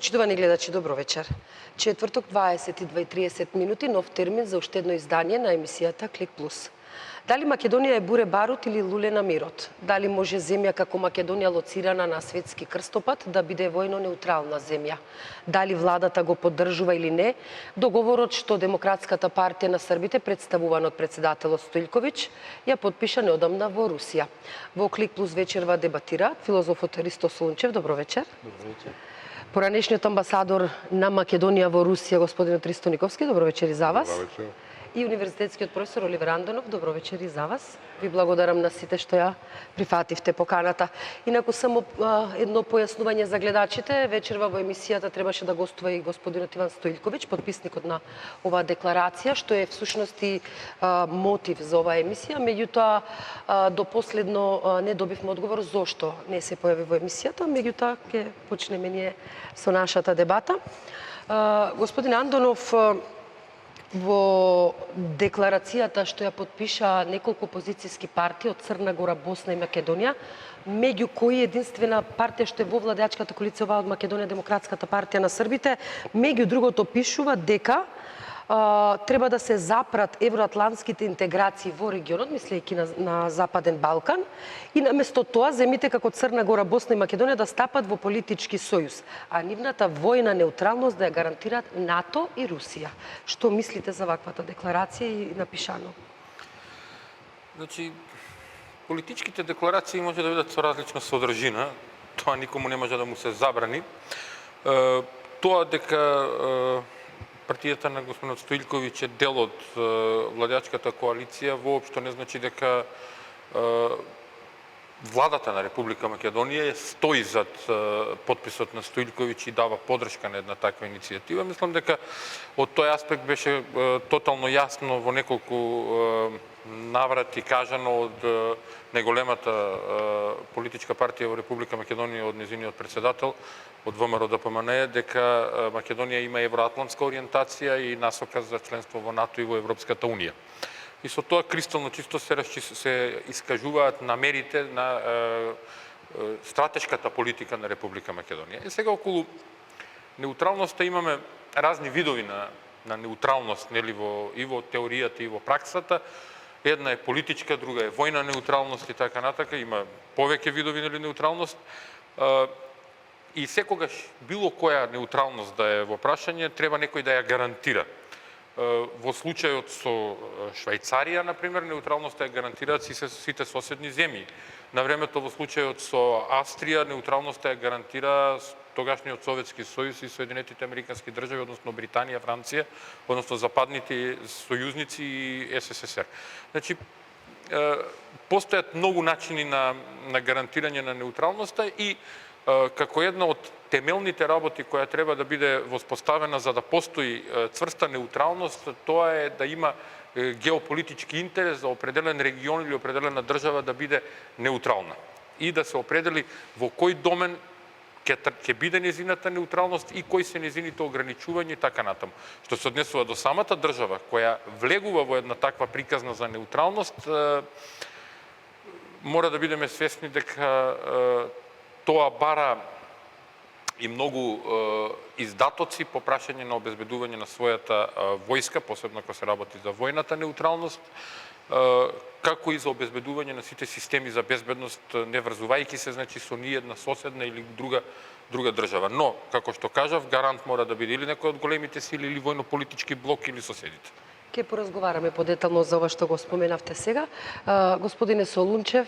Почитувани гледачи, добро вечер. Четврток, 22:30 минути, нов термин за уште едно издание на емисијата Клик Плюс. Дали Македонија е буре барут или луле на мирот? Дали може земја како Македонија, лоцирана на светски крстопат, да биде војно неутрална земја? Дали владата го поддржува или не договорот што Демократската партија на Србите, представуван од председателот Стојлковиќ, ја подпиша неодамна во Русија? Во Клик Плюс вечерва дебатира филозофот Ристо Солунчев. Добро вечер. Добро вечер. Поранешниот амбасадор на Македонија во Русија, господинот Ристо Никовски. Добро вечер и за вас. Добро вечер. И универзитетскиот професор Оливер Андонов. Добро вечер и за вас. Ви благодарам на сите што ја прифативте поканата. Инаку само едно појаснување за гледачите. Вечерва во емисијата требаше да гостува и господинот Иван Стојлковиќ, подписникот на оваа декларација, што е всушност и мотив за оваа емисија. Меѓутоа, до последно не добивме одговор зошто не се појави во емисијата. Меѓутоа, ќе почнеме ние со нашата дебата. Господин Андонов, во декларацијата што ја подпиша неколку опозицијски партии од Црна Гора, Босна и Македонија, меѓу кои единствена партија што е во владеачката коалиција од Македонија, Демократската партија на Србите, меѓу другото пишува дека треба да се запрат евроатлантските интеграции во регионот, мислејќи на Западен Балкан, и наместо тоа земите како Црна Гора, Босна и Македонија да стапат во политички сојуз, а нивната војна неутралност да ја гарантираат НАТО и Русија. Што мислите за ваквата декларација и напишано? Значи, политичките декларации може да бидат со различна содржина, тоа никому не може да му се забрани. Тоа дека партијата на господинот Стојлковиќ е дел од владеачката коалиција, воопшто не значи дека владата на Република Македонија стои зад подписот на Стојлковиќ и дава поддршка на една таква иницијатива. Мислам дека од тој аспект беше тотално јасно во неколку наврати кажано од најголемата политичка партија во Република Македонија, од нејзиниот председател, од ВМРО ДПМН, дека Македонија има евроатлантска ориентација и насока за членство во НАТО и во Европската унија. И со тоа кристално чисто се искажуваат намерите на стратешката политика на Република Македонија. И сега околу неутралноста имаме разни видови на неутралност, нели, и во теоријата и во праксата. Една е политичка, друга е војна неутралност и така натака. Има повеќе видови, нели, неутралност. И секогаш било која неутралност да е во прашање, треба некој да ја гарантира. Во случајот со Швајцарија, например, неутралноста ја гарантираат сите соседни земји. На времето во случајот со Австрија, неутралноста ја гарантира тогашниот Советски сојуз и Соединетите американски држави, односно Британија, Франција, односно западните сојузници и СССР. Значи, постојат многу начини на гарантирање на неутралноста и како една од темелните работи која треба да биде воспоставена за да постои цврста неутралност, тоа е да има геополитички интерес за определен регион или определена држава да биде неутрална и да се определи во кој домен ќе биде нејзината неутралност и кои се нејзините ограничувања и така натаму. Што се однесува до самата држава која влегува во една таква приказна за неутралност, мора да бидеме свесни дека тоа бара и многу издатоци по прашање на обезбедување на својата војска, посебно кога се работи за војната неутралност, како и за обезбедување на сите системи за безбедност, не врзувајќи се, значи, со ниедна соседна или друга држава. Но, како што кажав, гарант мора да биде или некој од големите сили, или војно-политички блок, или соседите. Ке поразговараме подетално за ова што го споменавте сега. Господине Солунчев,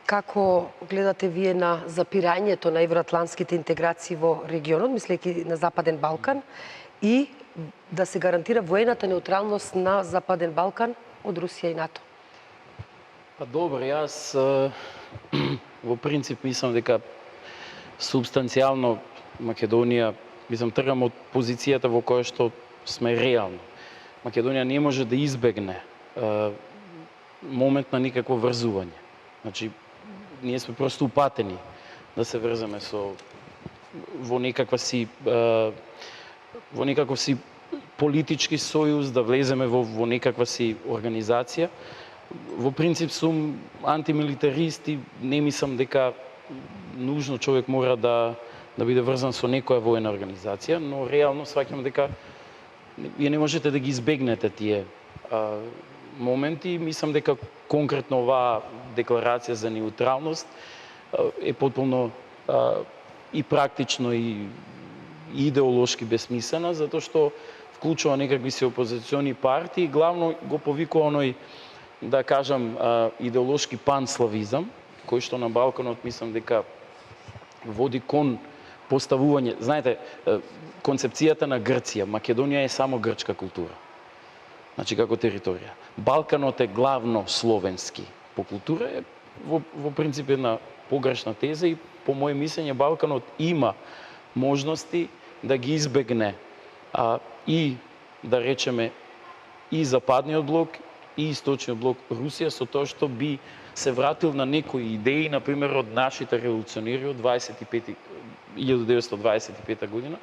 како гледате вие на запирањето на евроатлантските интеграции во регионот, мислејќи на Западен Балкан, и да се гарантира воената неутралност на Западен Балкан од Русија и НАТО? Па добро, јас во принцип мислам дека субстанцијално Македонија, мислам, тргам од позицијата во која што сме реално. Македонија не може да избегне момент на никакво врзување. Значи, ние сме просто упатени да се врземе во некаков си политички сојуз, да влеземе во некаква си организација. Во принцип сум антимилитарист и не мислам дека нужно човек мора да да биде врзан со некоја воена организација, но реално сваќам дека вие не можете да ги избегнете тие моменти. Мислам дека конкретно оваа декларација за неутралност е потполно и практично и идеолошки бесмислена, затоа што вклучува некакви се опозициони партии, главно го повикува оној, да кажам, идеолошки панславизам, кој што на Балканот мислам дека води кон поставување. Знаете, концепцијата на Грција, Македонија е само грчка култура. Значи како територија. Балканот е главно словенски по култура, е во принцип една погрешна теза и по моје мислење Балканот има можности да ги избегне и да речеме и западниот блок и источниот блок Русија со тоа што би се вратил на некои идеи, например од нашите револуционери од 1925 година,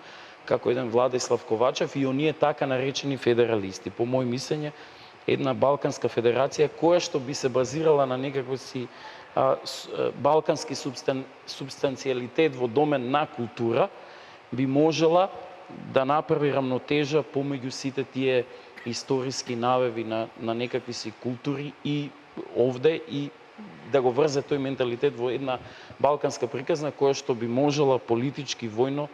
како еден Владислав Ковачев и оние така наречени федералисти. По мој мислење, една балканска федерација која што би се базирала на некакво си балкански субстанцијалитет во домен на култура, би можела да направи рамнотежа помеѓу сите тие историски навеви на некакви си култури и овде и да го врзе тој менталитет во една балканска приказна која што би можела политички, војно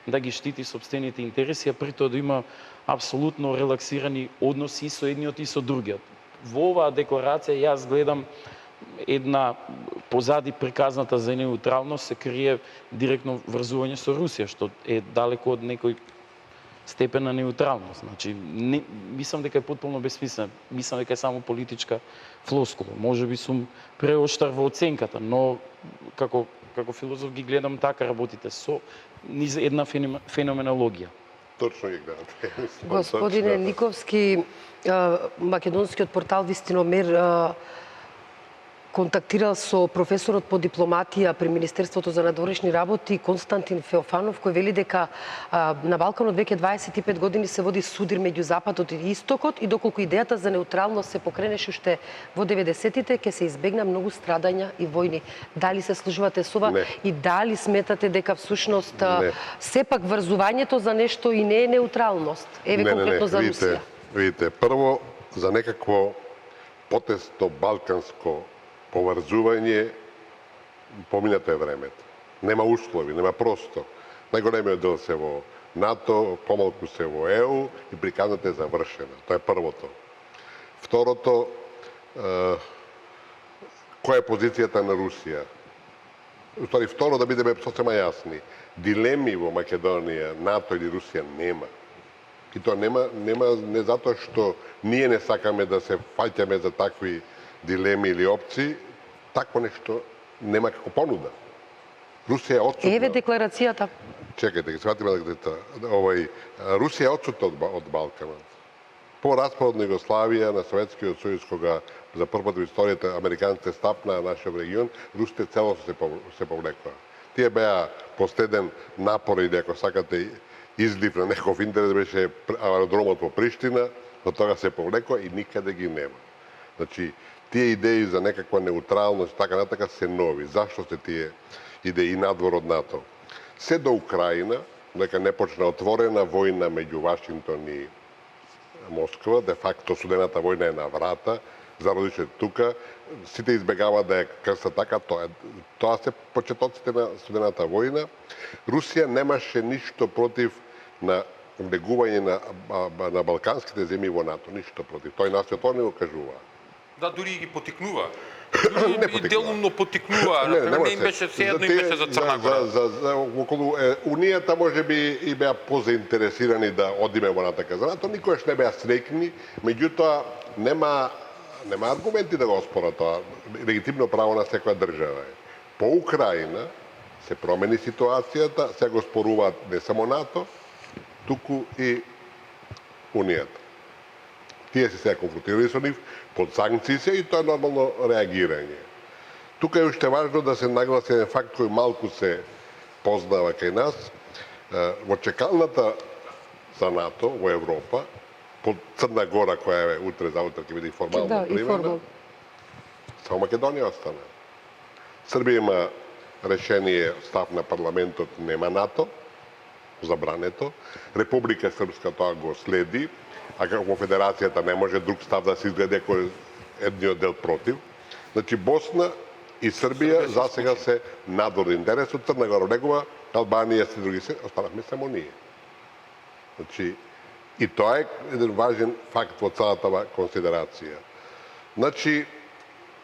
да ги штити сопствените интереси, а при тоа да има апсолутно релаксирани односи со едниот и со другиот. Во оваа декларација јас гледам една позади приказната за неутралност се крие директно врзување со Русија, што е далеко од некој степен на неутралност. Значи, мислам дека е потполно бесмислено. Мислам дека е само политичка флоскула. Може би сум преоштар во оценката, но како филозоф ги гледам така работите со низ една феноменологија. Точно ги гледате. Господине Никовски, македонскиот портал Вистиномер контактирал со професорот по дипломатија при Министерството за надворешни работи Константин Феофанов, кој вели дека на Балканот веќе 25 години се води судир меѓу Западот и Истокот и доколку идејата за неутралност се покренеше уште во 90-тите, ќе се избегна многу страдања и војни. Дали се служувате со ова и дали сметате дека всушност сепак врзувањето за нешто и не е неутралност? Еве конкретно за Русија. Видите, прво за некакво потесно балканско поврзување поминато е времето. Нема услови, нема простор. Најголемиот дел се во НАТО, помалку се во ЕУ и приказната е завршена. Тоа е првото. Второто, која е позицијата на Русија? Устари, второ, да бидеме сосема јасни, дилеми во Македонија, НАТО или Русија нема. И тоа нема не затоа што ние не сакаме да се фаќаме за такви дилеми или опции, такво нешто нема како понуда. Русија е отсутна. Еве декларацијата. Чекајте, ќе сватиме Русија е отсутна од Балканот. По распадот на Југославија, на Советскиот сојуз, кога за прв пат во историјата американците стапнаа нашиот регион, русите целосно се повлекоа. Тие беа последен напор или ако сакате излив на некој интерес беше аеродромот во Приштина, но тога се повлекоа и никаде ги нема. Значи, тие идеи за некаква неутралност, така натака се нови. Зашто се тие идеи надвор од НАТО? Се до Украина, дека не почна отворена војна меѓу Вашингтон и Москва, де факто студената војна е на врата, зародише тука, сите избегаваат да ја крстат така, тоа се почетоците на студената војна. Русија немаше ништо против на влегување на балканските земји во НАТО, ништо против. Тој нас тоа не го кажува. Да, дури ги потикнува. Дури и делумно потикнува. Не им беше седно, им беше за Црна Гора. Околу Унијата може би и беа позаинтересирани да одиме во натака за НАТО, никогаш не беа среќни, меѓутоа нема аргументи да го оспорат тоа. Легитимно право на секоја држава е. По Украина се промени ситуацијата, сега го споруваат не само НАТО, туку и Унијата. Тие се сега конфронтирани со нив, под санкции се и тоа е нормално реагирање. Тука е уште важно да се нагласи еден факт кој малку се познава кај нас. Во чекалната за НАТО во Европа, под Црна Гора, која е утре заутре ќе биде формално примена, само Македонија остана. Србија има решение став на парламентот нема НАТО, забрането. Република Српска тоа го следи, а како Федерацијата не може друг став да се изгледа кој едниот дел против. Значи Босна и Србија за сега се надвор интересот, Црна Гора негова, Албанија и други се, останавме само ние. Значи, и тоа е еден важен факт во целата консидерација. Значи,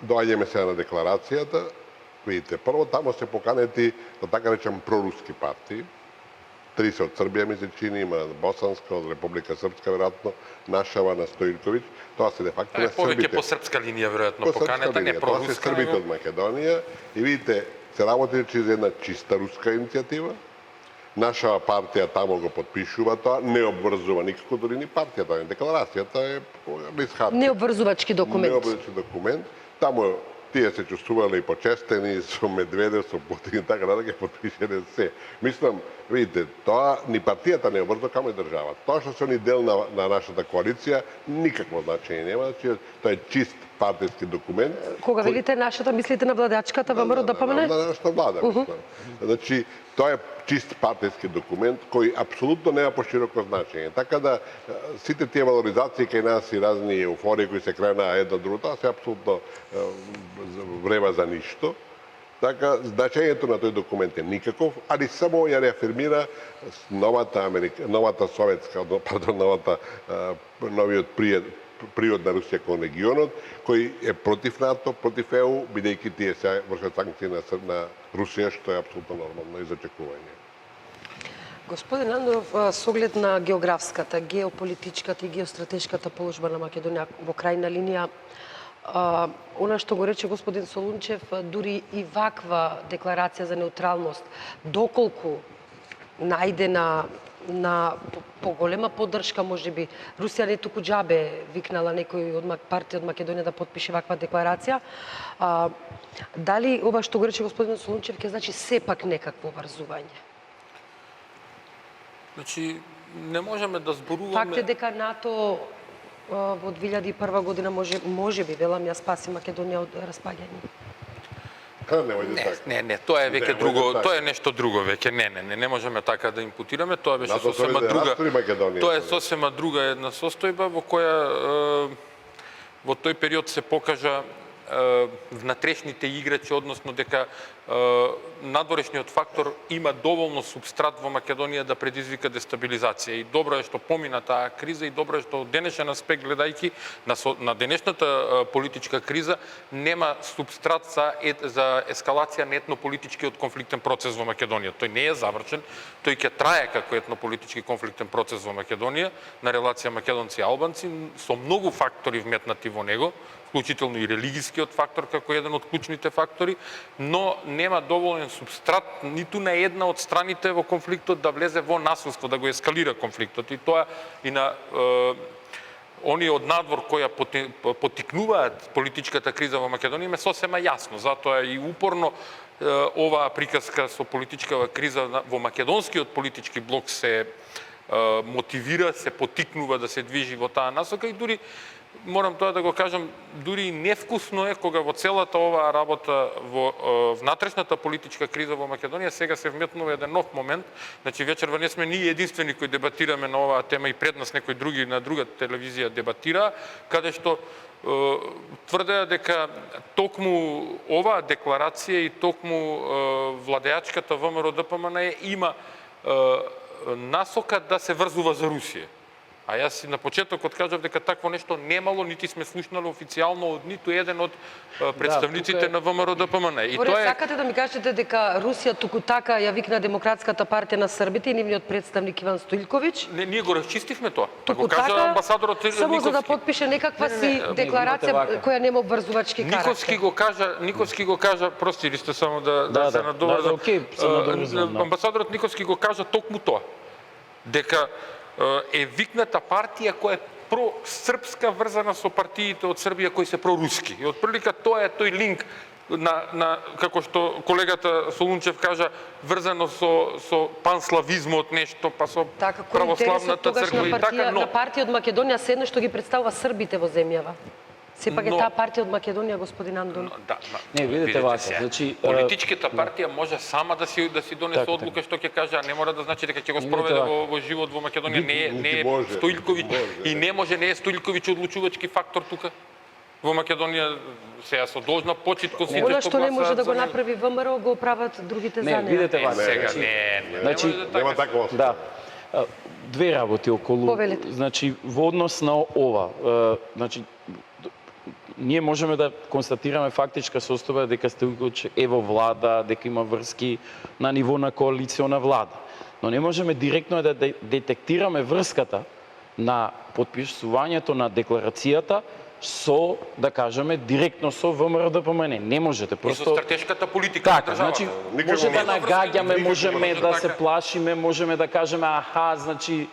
доаѓаме сега на декларацијата. Видите, прво тамо се поканети, да така речем, проруски партии. 30 од Србија ми се чини, има Босанска, од Република Српска, веројатно, Нашава на Стоилковиќ. Тоа се де факто на србите. Повеќе по српска линија, веројатно, поканета, не проруска. Тоа се србите од Македонија. И видите, се работи чрез една чиста руска иницијатива. Нашава партија тамо го подпишува тоа, не обврзува никако, дури ни партијата, декларацијата е близ хартија. Необврзувачки документ. Необврзувачки документ. Тамо тие се чувствувале и почестени со Медведев, со Путин и така натаму, подпишене се. Мислам, видите, тоа ни партијата не обврзува, камо и државата. Тоа што се они дел на нашата коалиција, никакво значење нема, значи тоа е чист партиски документ. Кога велите нашата, мислите на владачката ВМРО ДПМН? На нашата влада, мислам. Значи, тоа е чист партиски документ кој апсолутно нема пошироко значење. Така да сите тие валоризации кај нас и разни еуфории кои се кренаа едно друго, тоа се апсолутно врева за ништо. Така, значењето на тој документ е никаков, али само ја реафирмира новата советска, новиот приод на Русија кон регионот, кој е против НАТО, против ЕУ, бидејќи тие се вршат санкции на Русија, што е апсолутно нормално и зачекување. Господин Андоров, со оглед на географската, геополитичката и геостратешката положба на Македонија во крајна линија, она што го рече господин Солунчев, дури и ваква декларација за неутралност, доколку најде на поголема поддршка, можеби Русија не туку џабе викнала некој од партија од Македонија да подпише ваква декларација. Дали ова што го рече господин Солунчев ќе значи сепак некакво врзување? Значи, не можеме да зборуваме... Факт е дека НАТО во 2001 година може би, велам ја, спаси Македонија од распаѓање. Не, тоа е веќе друго, тоа е нешто друго веќе. Не можеме така да импутираме, тоа беше сосема друга. Тоа е сосема друга една состојба во која во тој период се покажа внатрешните играчи, односно дека надворешниот фактор има доволно субстрат во Македонија да предизвика дестабилизација. И добро е што помина таа криза и добро е што од денешен аспект гледајќи на денешната политичка криза нема субстрат за ескалација на етнополитичкиот конфликтен процес во Македонија. Тој не е завршен, тој ќе трае како етнополитички конфликтен процес во Македонија на релација македонци и албанци со многу фактори вметнати во него, вклучително и религискиот фактор како еден од клучните фактори, но нема доволен субстрат ниту на една од страните во конфликтот да влезе во насилство, да го ескалира конфликтот. И тоа и на оние од надвор која потикнуваат политичката криза во Македонија ме сосема јасно. Затоа и упорно оваа приказка со политичкава криза во македонскиот политички блок се мотивира, се потикнува да се движи во таа насока и дури морам тоа да го кажам, дури невкусно е кога во целата оваа работа во внатрешната политичка криза во Македонија сега се вметнува еден нов момент. Значи вечерва не сме ние единствени кои дебатираме на оваа тема и пред нас некои други на друга телевизија дебатира, каде што тврдеа дека токму оваа декларација и токму владеачката ВМРО ДПМН има насока да се врзува за Русија. А јас на почетокот кажав дека такво нешто немало, нити сме слушнали официјално од ниту еден од представниците на ВМРО ДПМН. И тоа сакате да ми кажете дека Русија туку така ја викна Демократската партија на србите и нивниот представник Иван Стоилковиќ? Не, ние го расчистивме тоа. Туку кажа така, амбасадорот Никовски. Само за да подпише некаква си декларација која нема обврзувачки карактер. Никовски го кажа, прости ли сте само да се надоврзам. Амбасадорот Никовски го кажа токму тоа. Дека е викната партија која е просрпска врзана со партиите од Србија кои се проруски. И отприлика тоа е тој линк на како што колегата Солунчев кажа, врзано со панславизмот нешто, па со православната црква и така, но на партија од Македонија се едно што ги представува србите во земјава. Сепак е таа партија од Македонија, господин Андон. Да, Не, видите Вака, значи политичката партија може сама да си донесе Така, одлука што ќе каже, а не мора да значи дека ќе го Видите спроведе вака. во живот во Македонија. Не е може, Стоилковиќ може. и не е одлучувачки фактор тука. Во Македонија сега со должна почит ко сите Она што што не може гласаат да го за него. направи ВМРО, го прават другите за Не, неа. видите Вака, Сега значи, не значи, може да Нема така. таква основа. Да. Две работи околу, Повелете. значи во однос на ова, значи ние можеме да констатираме фактичка состојба дека Стоилковиќ е во влада, дека има врски на ниво на коалициона влада. Но не можеме директно да детектираме врската на потписувањето на декларацијата со, да кажеме, директно со ВМРО-ДПМН. Не можете, И со просто стратешката политика на така, државата. значи Никако може да не. нагаѓаме, можеме Никако да се така. плашиме, можеме да кажеме аха, значи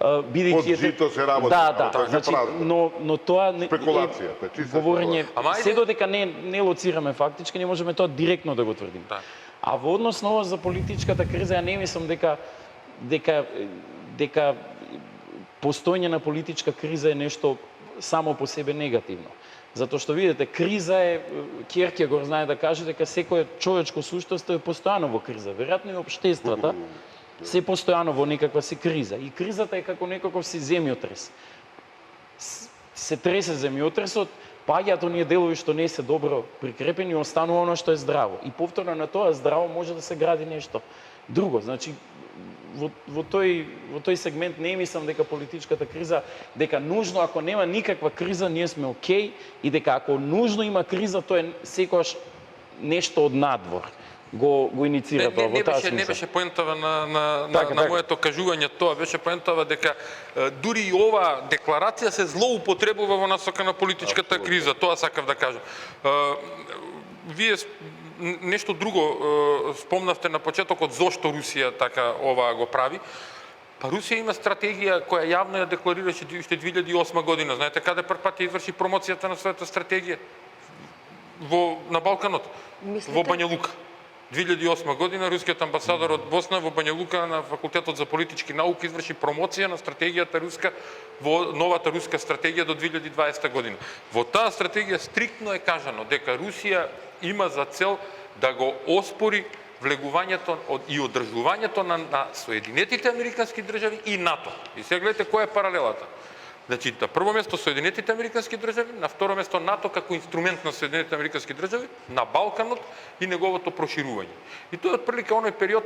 бидејќи Под жито се работи. Да, Така, значи празно. но тоа не Спекулација, тоа е чиста говорење, Ама ајде- се додека не лоцираме фактички, не можеме тоа директно да го тврдиме. Да. А во однос на ова за политичката криза, ја не мислам дека постоење на политичка криза е нешто само по себе негативно. Затоа што видите, криза е, Кierkegaard знае да каже дека секое човечко суштество е постојано во криза. Веројатно и општествата се постојано во некаква си криза. И кризата е како некаков си земјотрес. Се тресе земјотресот, паѓаат оние делови што не се добро прикрепени, останува оно што е здраво. И повторно на тоа здраво може да се гради нешто друго. Значи, во тој сегмент не мислам дека политичката криза, дека нужно ако нема никаква криза ние сме окей и дека ако нужно има криза тоа е секогаш нешто од надвор. Го иницира тоа во таа Не смисла. беше поентава на Така. моето кажување тоа, беше поентава дека дури и оваа декларација се злоупотребува во насока на политичката криза, тоа сакав да кажам. Вие нешто друго спомнавте на почетокот зошто Русија така ова го прави. Па Русија има стратегија која јавно ја декларираше уште 2008 година. Знаете каде прв пат ја изврши промоцијата на својата стратегија? На Балканот, Мислите? во Бања Лука. 2008 година рускиот амбасадор од Босна во Бања Лука на факултетот за политички науки изврши промоција на стратегијата руска во новата руска стратегија до 2020 година. Во таа стратегија стриктно е кажано дека Русија има за цел да го оспори влегувањето и одржувањето на Соединетите Американски држави и НАТО. И сега гледате која е паралелата. Значи, на прво место Соединетите Американски држави, на второ место НАТО како инструмент на Соединетите Американски држави, на Балканот и неговото проширување. И тоа отприлика оној период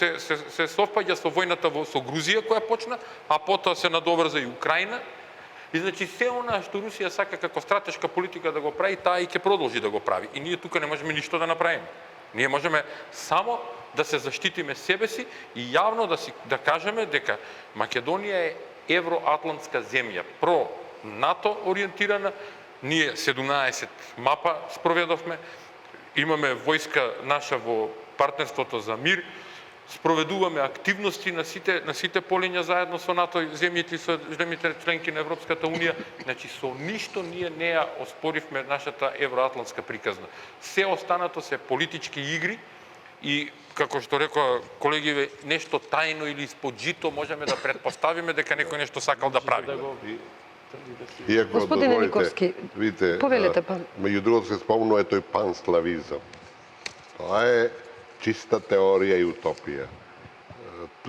се совпаѓа со војната со Грузија која почна, а потоа се надоврза и Украина. И значи се она што Русија сака како стратешка политика да го прави, таа и ќе продолжи да го прави. И ние тука не можеме ништо да направиме. Ние можеме само да се заштитиме себе си и јавно да кажеме дека Македонија е евроатлантска земја, про-НАТО ориентирана. Ние 17 мапа спроведовме, имаме војска наша во партнерството за мир, спроведуваме активности на сите полиња заедно со НАТО и земјите членки на Европската унија. Значи со ништо ние не ја оспоривме нашата евроатлантска приказна. Се останато се политички игри и како што рекоа колегиве, нешто тајно или испод жито можеме да претпоставиме дека некој нешто сакал да прави. Иако, Господине дозволите, Никовски, видите, повелете па. Меѓу другото се спомнува тој панславизам. Тоа е чиста теорија и утопија.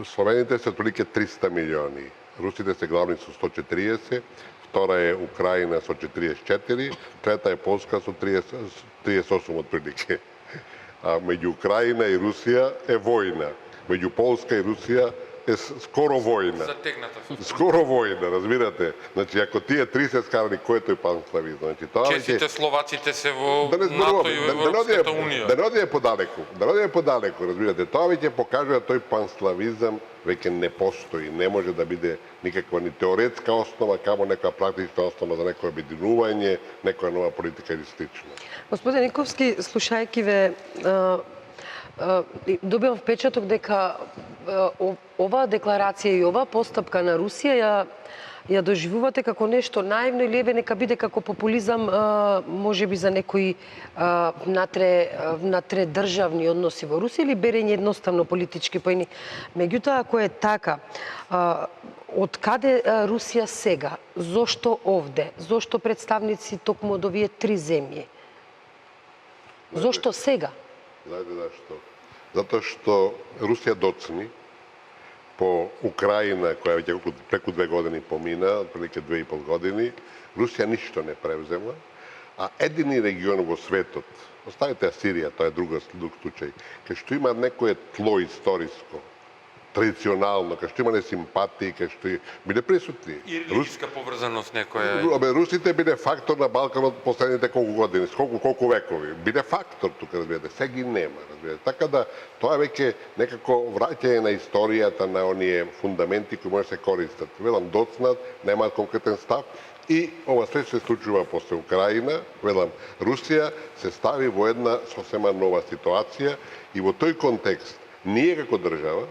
Словените се отприлike 300 милиони. Русите се главни со 140, втора е Украина со 44, трета е Полска со 38 отприлike. А меѓу Украина и Русија е војна. Меѓу Полска и Русија е скоро војна. Затегната. Скоро војна, разбирате? Значи, ако тие три се скарани, кој е тој панславизм? Значи, тоа Чесите словаците се во да не НАТО и во Европската да унија. не одиме подалеку, разбирате. Тоа веќе покажува тој панславизам веќе не постои, не може да биде никаква ни теоретска основа, камо некоја практична основа за некој обединување, некоја нова политика или слично. Господин Никовски, слушајќи ве, добивам впечаток дека оваа декларација и оваа постапка на Русија ја доживувате како нешто наивно или еве нека биде како популизам можеби за некои внатре државни односи во Русија или берење едноставно политички поени. Меѓутоа, ако е така, од каде Русија сега? Зошто овде? Зошто представници токму од овие три земји? Зошто сега? Знаете зашто? Затоа што Русија доцни по Украина, која веќе преку 2 години помина, отприлike 2,5 години, Русија ништо не превзема, а едини регион во светот, оставете Сирија, тоа е друг случај, кај што има некое тло историско, традиционално, кај што има симпатии, кај што биле присутни. И религиска поврзаност некоја. Русите биле фактор на Балканот последните колку години, колку векови. Биле фактор тука, разбирате, сега ги нема, разбирате. Така да тоа веќе некако враќање на историјата на оние фундаменти кои може да се користат. Велам, доцнат, немаат конкретен став и ова све се случува после Украина, велам, Русија се стави во една сосема нова ситуација и во тој контекст ние како држава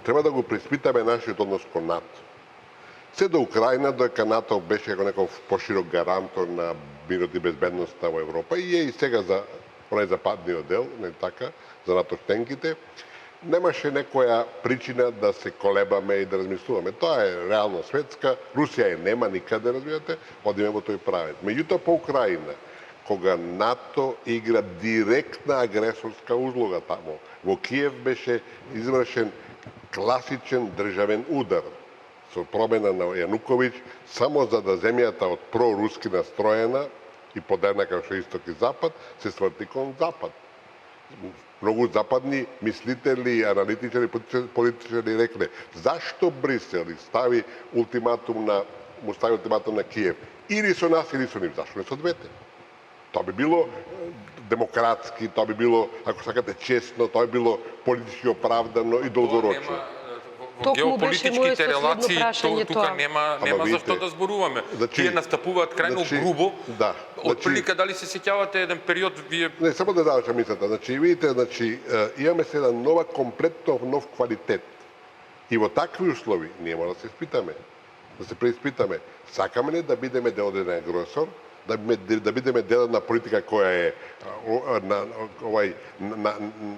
треба да го преиспитаме нашиот однос кон НАТО. Се до Украина, доека НАТО беше како некој поширок гарантор на мирот и безбедноста во Европа и е и сега за онај западниот дел, не така, за НАТО членките, немаше некоја причина да се колебаме и да размислуваме. Тоа е реално светска, Русија е нема никаде, разбирате, одиме во тој правец. Меѓутоа по Украина, кога НАТО игра директна агресорска узлога тамо, во Киев беше извршен класичен државен удар со промена на Јануковиќ само за да земјата од проруски настроена и поделена како што исток и запад се сврти кон запад. Многу западни мислители, аналитичари, политичари рекле зашто Брисел стави ултиматум на Киев или со нас или со нив, зашто не со двете? Тоа би било демократски, тоа би било, ако сакате, честно, тоа би било политички оправдано и долгорочно. Во геополитичките релации тука нема зашто да зборуваме. Тие настапуваат крајно грубо. Да. Отприлика дали се сеќавате еден период вие. Не, само да завршам мислата. Видите, имаме се еден комплетно нов квалитет. И во такви услови ние мора да се испитаме, да се преиспитаме. Сакаме ли да бидеме дел од еден агресор, да бидеме дел на политика која е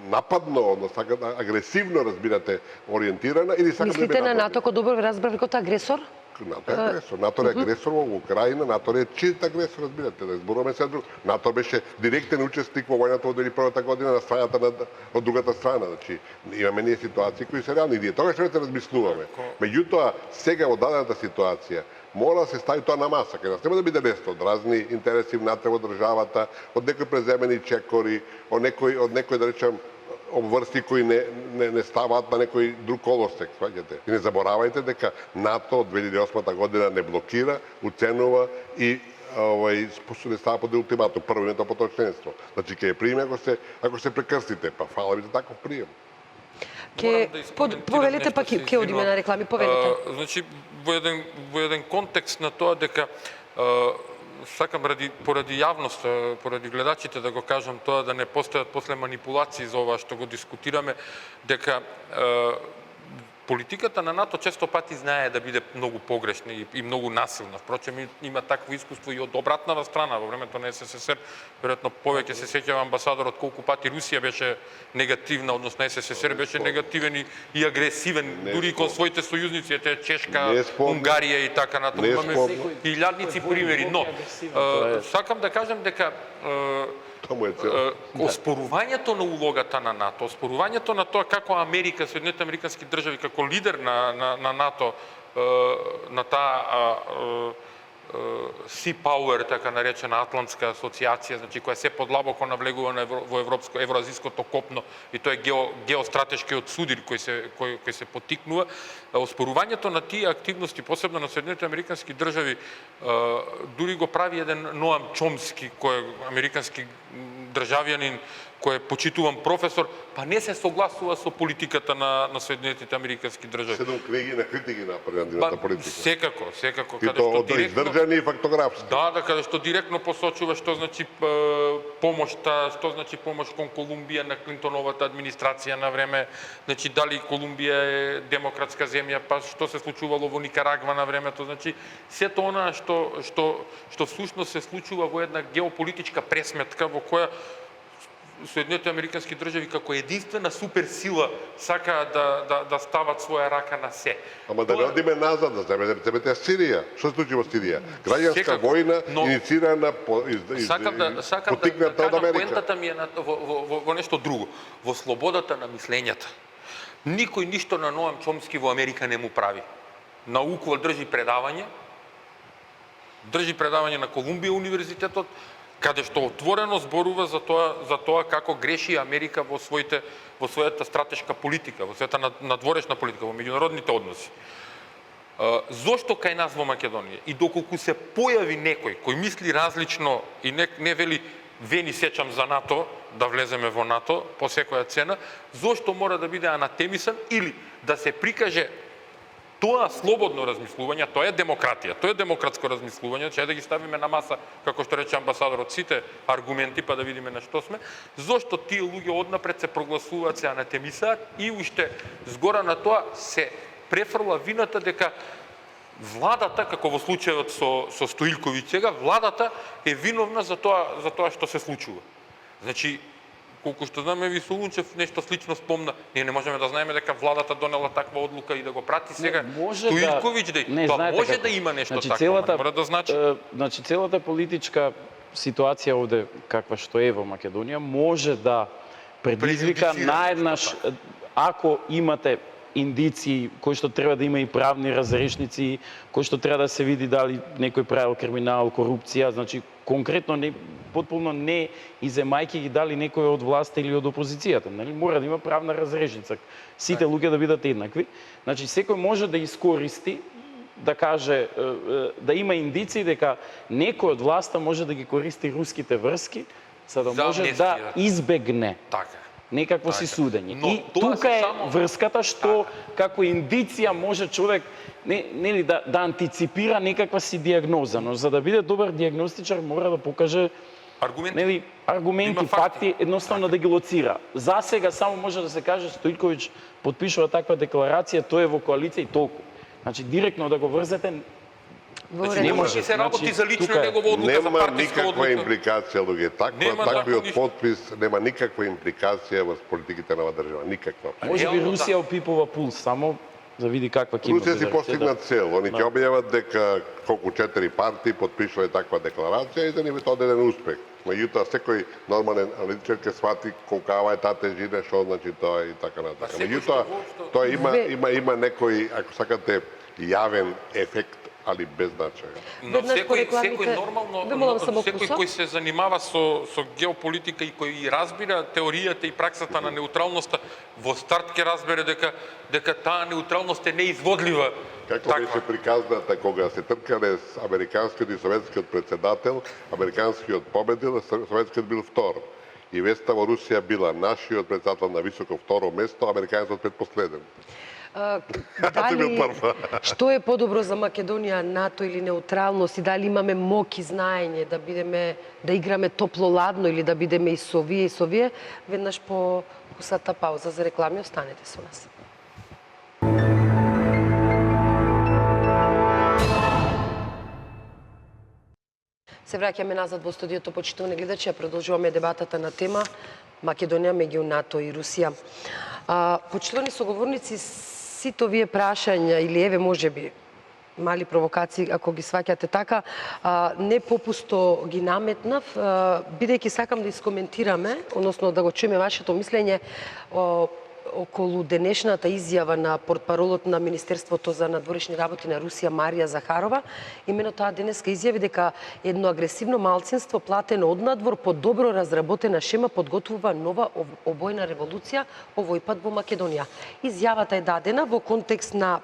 нападно, односно агресивно, разбирате, ориентирана, или сакаме да мислите на НАТО, ако добро разбрав, како агресор? НАТО е агресор. НАТО е агресор во Украина, НАТО е чист агресор, разбирате, да зборуваме се друг. НАТО беше директен учесник во војната од 2001 година на страната од другата страна. Значи, имаме ние ситуации кои се реални. Ние тогаш ќе размислуваме. Меѓутоа, сега во дадената ситуација мора да се стави тоа на маса, кај нас нема да биде лесно од разни интереси внатре во државата, од некои преземени чекори, од некои да речам обврски кои не ставаат на некој друг колосек, сваѓате. И не заборавајте дека НАТО од 2008 година не блокира, уценува и не става под ултиматум, прво не тоа потоа членство. Значи ќе приеме ако се прекрстите, па фала ви за таков прием. Повелите, па ќе одиме на реклами, повелите. Значи, во еден контекст на тоа дека сакам поради јавност, поради гледачите да го кажам тоа, да не постојат после манипулации за ова што го дискутираме, дека политиката на НАТО често пати знае да биде многу погрешна и многу насилна. Впрочем, има такво искуство и од обратната страна во времето на СССР. Веројатно повеќе се сеќава амбасадорот колку пати Русија беше негативна, односно СССР беше негативен и агресивен, дури и кон своите сојузници, ете Чешка, Унгарија и така натаму. Имаме илјадници примери, но сакам да кажам дека оспорувањето на улогата на НАТО, оспорувањето на тоа како Америка, Соединените американски држави, како лидер на НАТО, на таа Sea Power, така наречена Атлантска асоциација, значи која се подлабоко навлегува во евроазиското копно и тоа е геостратешкиот судир кој се поттикнува. Оспорувањето на тие активности, посебно на Соединените американски држави, дури го прави еден Ноам Чомски, кој е американски државјанин, кој е почитуван професор, па не се согласува со политиката на Соединетите американски држави. 7 книги на критики на нивната политика. Секако, каде што директно издржани и фактографски. Да, каде што директно посочува што значи помошта, што значи помош кон Колумбија на Клинтоновата администрација на време, значи дали Колумбија е демократска земја, па што се случувало во Никарагва на времето, значи сето она што всушност се случува во една геополитичка пресметка во која Соединетите американски држави како единствена суперсила сакаат да стават своја рака на се. Ама да не одиме назад, да земете Сирија. Што се случи во Сирија? Граѓанска Секако, војна но инициирана Сакам да потикната од кажам, Америка. поентата ми е во нешто друго. Во слободата на мислењата. Никој ништо на Ноам Чомски во Америка не му прави. Наукува, држи предавање на Колумбија универзитетот, каде што отворено зборува за тоа како греши Америка во својата стратешка политика, во својата надворешна политика, во меѓународните односи. Зошто кај нас во Македонија? И доколку се појави некој кој мисли различно и не вели вени сечам за НАТО, да влеземе во НАТО по секоја цена, зошто мора да биде анатемисан или да се прикаже тоа слободно размислување, тоа е демократија, тоа е демократско размислување, че да ги ставиме на маса, како што рече амбасадорот, сите аргументи, па да видиме на што сме, зошто тие луѓе однапред се прогласуваат, се анатемисаат и уште згора на тоа се префрла вината дека владата, како во случајот со Стоилковиќ сега, владата е виновна за тоа што се случува. Значи, колку што знаме, ви Солунчев нешто слично спомна. Ние не можеме да знаеме дека владата донела таква одлука и да го прати сега Стоилковиќ, тоа може да има нешто такво, мора да значи. Значи целата политичка ситуација овде каква што е во Македонија може да предизвика наеднаш, ако имате индиции кои што треба да има и правни разрешници, кои што треба да се види дали некој правил криминал, корупција, значи конкретно потполно не иземајки ги дали некој од власта или од опозицијата, нели? Мора да има правна разрешница. Сите луѓе да бидат еднакви. Значи секој може да искористи, да каже, да има индиции дека некој од власта може да ги користи руските врски за да може да избегне некакво си судење. И тука е врската што како индиција може човек нели да антиципира некаква си дијагноза, но за да биде добар дијагностичар мора да покаже аргументи, факти, едноставно да ги лоцира. За сега само може да се каже Стоилковиќ потпишува таква декларација, тој е во коалиција и толку. Значи директно да го врзете не може се работи за лично негова одлука, за нема партиска никаква одлука. импликација, луѓе. Таквиот потпис нема никаква импликација во политиките на држава, никаква. Може би Русија опипува пулс, само за види каква ќе има. Русија си постигна цел. Они ќе објават дека колку 4 партии потпишале таква декларација и за нив тоа е еден успех. Меѓутоа секој нормален аналитичар ќе свати колкава е таа тежина, што значи тоа и така натаму. Меѓутоа тоа има некој, ако сакате, јавен ефект, али без значај. Но секој нормално, секој кој се занимава со геополитика и кој разбира теоријата и праксата на неутралноста, во старт ќе разбере дека таа неутралност е неизводлива. Како беше приказната кога се тркале американскиот и советскиот председател, американскиот победил, советскиот бил втор. И веста во Русија била нашиот председател на високо второ место, американецот предпоследен. Дали, што е подобро за Македонија, НАТО или неутралност и дали имаме моќ и знаење да бидеме, да играме топло-ладно или да бидеме и со вие, веднаш по кусата пауза за реклами, останете со нас. Се враќаме назад во студиото, почитувани гледачи, продолжуваме дебатата на тема Македонија меѓу НАТО и Русија. Почитувани соговорници, сите овие прашања или еве можеби мали провокации, ако ги сваќате така, не попусто ги наметнав, бидејќи сакам да искоментираме, односно да го чуеме вашето мислење околу денешната изјава на портпаролот на Министерството за надворешни работи на Русија Марија Захарова. Имено таа денеска изјави дека едно агресивно малцинство платено од надвор по добро разработена шема подготвува нова обојна револуција, овој пат во Македонија. Изјавата е дадена во контекст на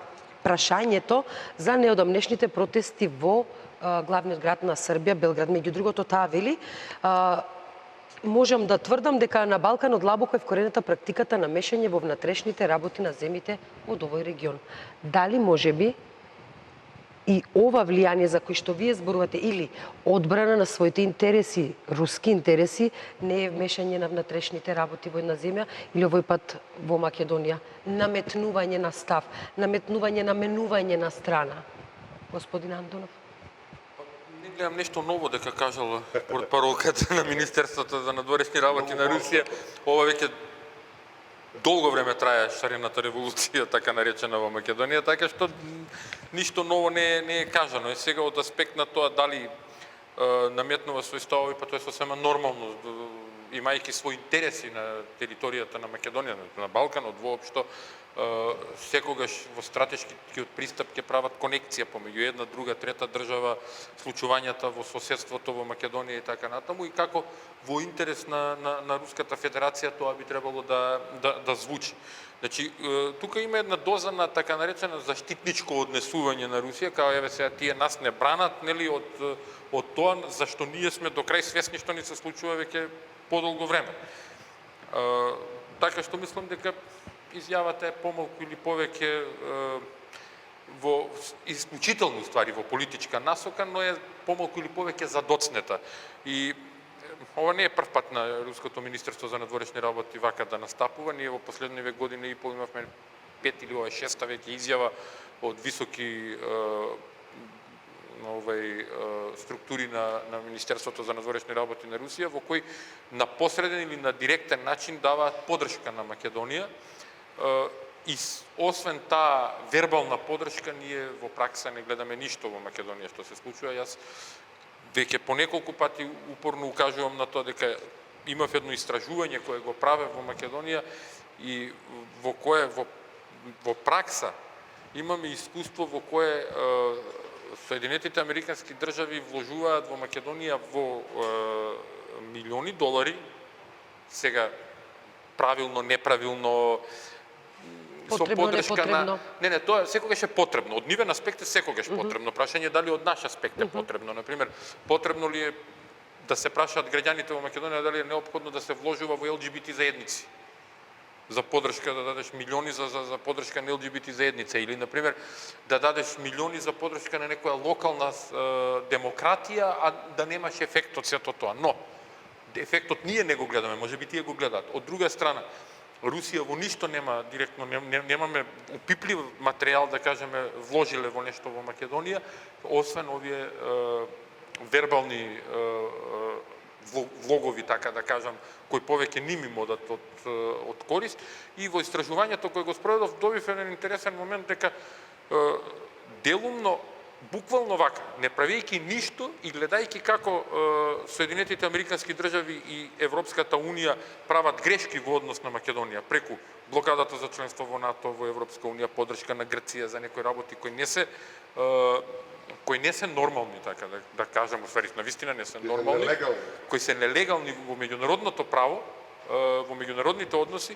прашањето за неодамнешните протести во главниот град на Србија, Белград. Меѓу другото, таа вели: можам да тврдам дека на Балкан одлабоко е вкорената практиката на мешање во внатрешните работи на земјите од овој регион. Дали можеби и ова влијание за кој што вие зборувате или одбрана на своите интереси, руски интереси, не е мешање на внатрешните работи во една земја или овој пат во Македонија? Наметнување на став, наметнување на менување на страна. Господин Андонов. Не гледам нешто ново дека кажала портпаролката на Министерството за надворешни работи на Русија. Ова веќе долго време трае шарената револуција, така наречена во Македонија, така што ништо ново не е кажано. И сега од аспект на тоа дали наметнува свој ставови, па тоа е сосема нормално, имајќи своји интереси на територијата на Македонија, на Балканот воопшто, секогаш во стратешкиот пристап ќе прават конекција помеѓу една, друга, трета држава, случувањата во соседството во Македонија и така натаму, и како во интерес на Руската Федерација тоа би требало да звучи. Значи, тука има една доза на така наречена заштитничко однесување на Русија, као еве сега тие нас не бранат, нели, од тоа зашто ние сме до крај свесни што ни се случува веќе подолго време. Така што мислам дека изјавата е помалку или повеќе во исклучително ствари во политичка насока, но е помалку или повеќе задоцнета. И ова не е прв пат на Руското министерство за надворешни работи вака да настапува. Ние во последниве години и пол имавме 5 или 6 веќе изјава од високи структури на Министерството за надворешни работи на Русија, во кои на посреден или на директен начин даваат поддршка на Македонија. И освен таа вербална поддршка, ние во пракса не гледаме ништо во Македонија што се случува. Јас веќе по неколку пати упорно укажувам на тоа дека имав едно истражување кое го праве во Македонија и во кое во пракса имаме искуство во кое Соединетите Американски држави вложуваат во Македонија во милиони долари, сега правилно, неправилно, со поддршка на... Не, тоа секогаш е потребно. Од нивен аспект е секогаш потребно. Прашање дали од наш аспект е потребно. Например, потребно ли е да се прашаат граѓаните во Македонија дали е неопходно да се вложува во ЛГБТ заедници? За поддршка да дадеш милиони за поддршка на ЛГБТ заедница, или например да дадеш милиони за поддршка на некоја локална демократија, а да немаш ефект од сето тоа. Но ефектот ние не го гледаме, можеби тие го гледаат. Од друга страна, Русија во ништо нема директно, немаме опиплив материјал да кажеме вложиле во нешто во Македонија, освен овие вербални влогови, така да кажам, кои повеќе не ми модат од корист. И во истражувањето кој го спроведов добив еден интересен момент дека делумно, буквално вака, не правејќи ништо и гледајќи како Соединетите Американски држави и Европската Унија прават грешки во однос на Македонија преку блокадата за членство во НАТО, во Европска Унија, поддршка на Грција за некои работи кои не се нормални, така да кажам, уствари навистина не се нормални, кои се нелегални во меѓународното право, во меѓународните односи,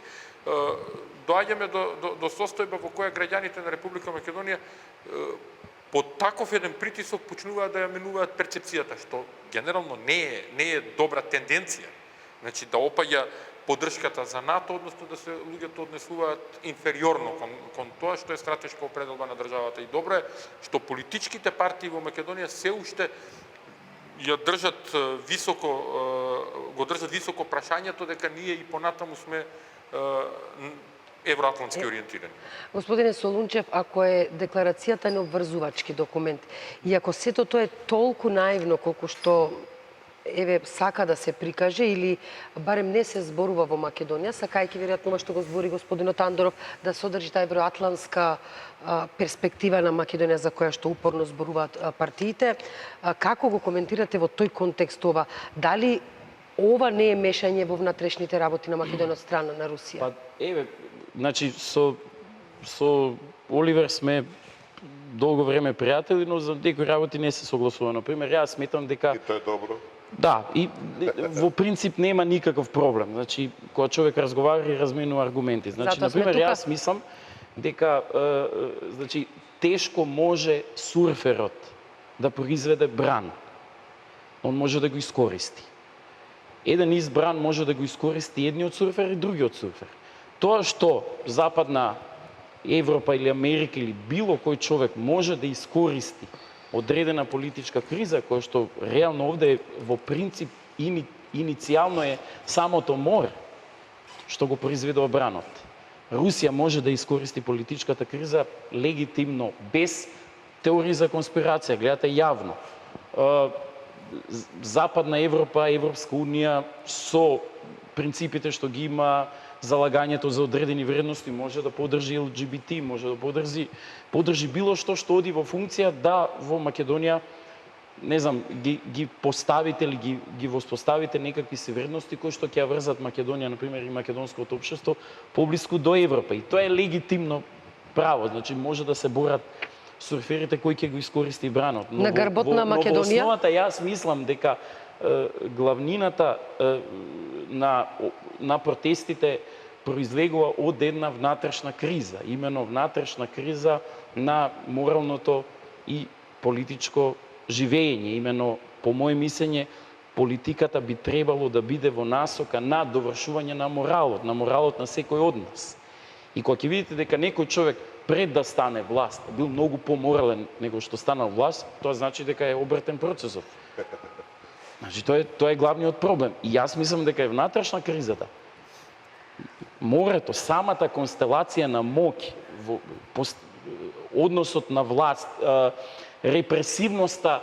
доаѓаме до состојба во која граѓаните на Република Македонија под таков еден притисок почнуваат да ја менуваат перцепцијата, што генерално не е добра тенденција. Значи да опаѓа поддршката за НАТО, односно да се луѓето однесуваат инфериорно кон тоа што е стратешка определба на државата. И добро е што политичките партии во Македонија се уште го држат високо прашањето дека ние и понатаму сме евроатлантски ориентирани. Господине Солунчев, ако е декларацијата необврзувачки документ и ако сето тоа е толку наивно колку што еве сака да се прикаже или барем не се зборува во Македонија, сакајќи веројатно ова што го збори господинот Андоров, да содржи таа евроатлантска перспектива на Македонија за која што упорно зборуваат партиите, како го коментирате во тој контекст ова? Дали ова не е мешање во внатрешните работи на Македонија од страна на Русија? Па еве, значи со Оливер сме долго време пријатели, но за некои работи не се согласува. Например, јас сметам дека И тоа е добро. да, и во принцип нема никаков проблем. Значи, кога човек разговара и разменува аргументи. Значи, например, јас мислам дека значи тешко може сурферот да произведе бран. Он може да го искористи. Еден избран може да го искористи едниот сурфер и другиот сурфер. Тоа што Западна Европа или Америка или било кој човек може да искористи одредена политичка криза, која што реално овде е во принцип иницијално е самото море, што го произведува бранот. Русија може да искористи политичката криза легитимно, без теории за конспирација, гледате јавно. Западна Европа, Европска унија со принципите што ги има, залагањето за одредени вредности, може да поддржи ЛГБТ, може да поддржи било што оди во функција да во Македонија, не знам, ги поставите или ги воспоставите некакви си вредности кои што ќе ја врзат Македонија, например, и македонското општество поблиску до Европа. И тоа е легитимно право, значи може да се борат сурферите кои ќе го искористи бранот. На грбот на Македонија? Но во основата јас мислам дека главнината на протестите произлегува од една внатрешна криза, имено внатрешна криза на моралното и политичко живење. Имено, по моје мислење, политиката би требало да биде во насока на довршување на моралот на секој од нас. И кога ќе видите дека некој човек пред да стане власт бил многу поморален него што станал власт, тоа значи дека е обртен процесот. Значи, тоа е главниот проблем. И јас мислам дека е внатрешна кризата. Морето, самата констелација на моќ, односот на власт, репресивноста,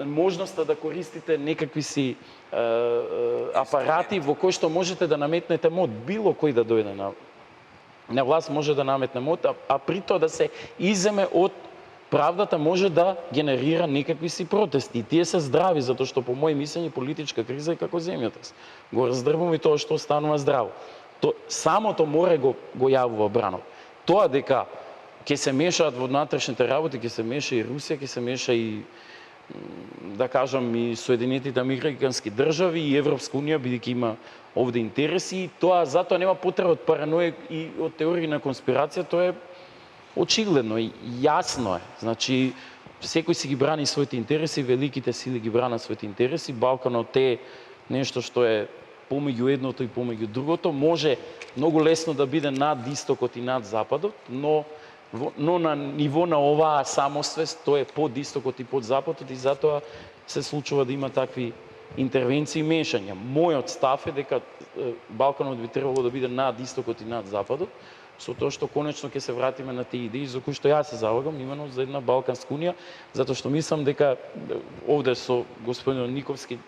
можноста да користите некакви си апарати во кои што можете да наметнете мод, било кој да дојде на власт може да наметне мод, а при тоа да се иземе од правдата може да генерира некакви си протести. И тие се здрави, затоа што по моје мислење политичка криза е како земјотрес. Го раздрбува и тоа што останува здраво. Самото море го јавува бранот. Тоа дека ќе се мешаат во внатрешните работи, ќе се меша и Русија, ќе се меша и да кажам и Соединетите американски држави и Европска унија, бидејќи има овде интереси, и тоа затоа нема потреба од параноја и од теории на конспирација, тоа е очигледно и јасно е. Значи, секој си ги брани своите интереси, великите сили ги бранат своите интереси, Балканот е нешто што е помеѓу едното и помеѓу другото, може многу лесно да биде над истокот и над западот, но на ниво на оваа самосвест тоа е под истокот и под западот, и затоа се случува да има такви интервенции и мешања. Мојот став е дека Балканот би требало да биде над истокот и над западот, со тоа што конечно ќе се вратиме на тие идеи за кои што јас се залагам, именно за една Балканска унија, затоа што мислам дека овде со господин Никовски